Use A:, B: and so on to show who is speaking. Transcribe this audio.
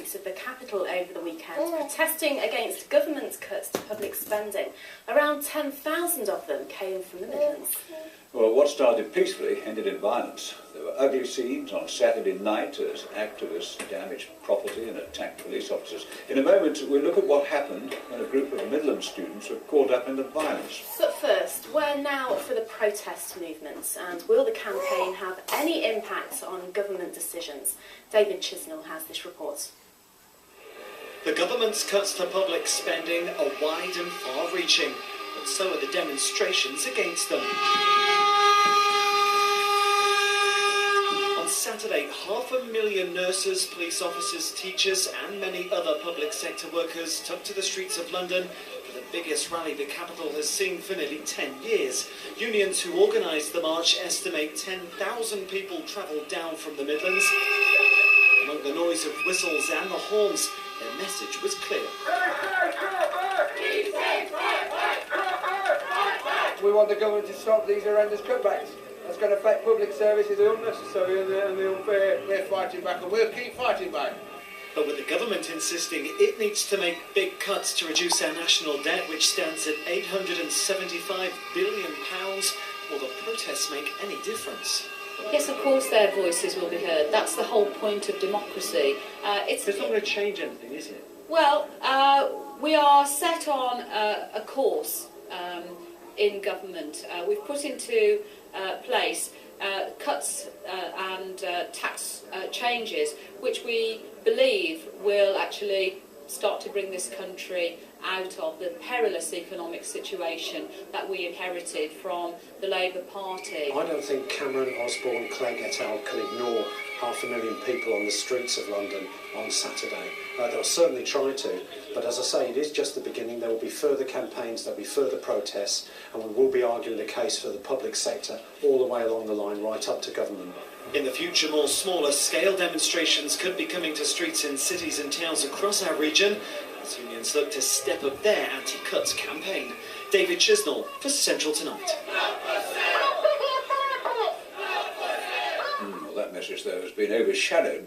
A: streets of the capital over the weekend, protesting against government's cuts to public spending. Around 10,000 of them came from the Midlands.
B: Well, what started peacefully ended in violence. There were ugly scenes on Saturday night as activists damaged property and attacked police officers. In a moment, we'll look at what happened when a group of Midland students were caught up in the violence.
A: But first, we're now for the protest movements, and will the campaign have any impact on government decisions? David Chisnell has this report.
C: The government's cuts to public spending are wide and far-reaching, but so are the demonstrations against them. On Saturday, 500,000 nurses, police officers, teachers and many other public sector workers took to the streets of London for the biggest rally the capital has seen for nearly 10 years. Unions who organised the march estimate 10,000 people travelled down from the Midlands. Among the noise of whistles and the horns, their message was clear.
D: We want the government to stop these horrendous cutbacks. That's going to affect public services, the unnecessary and the unfair. We're fighting back and we'll keep fighting back.
C: But with the government insisting it needs to make big cuts to reduce our national debt, which stands at £875 billion, will the protests make any difference?
E: Yes, of course their voices will be heard. That's the whole point of democracy.
C: It's not going to change anything, is it?
E: Well, we are set on a course in government. We've put into place cuts and tax changes, which we believe will actually start to bring this country out of the perilous economic situation that we inherited from the Labour Party.
F: I don't think Cameron, Osborne, Clegg et al. Can ignore 500,000 people on the streets of London on Saturday. They'll certainly try to, but as I say, it is just the beginning. There will be further campaigns, there will be further protests, and we will be arguing the case for the public sector all the way along the line, right up to government.
C: In the future, more smaller scale demonstrations could be coming to streets in cities and towns across our region as unions look to step up their anti-cuts campaign. David Chisnell for Central Tonight.
B: Well, that message, though, has been overshadowed by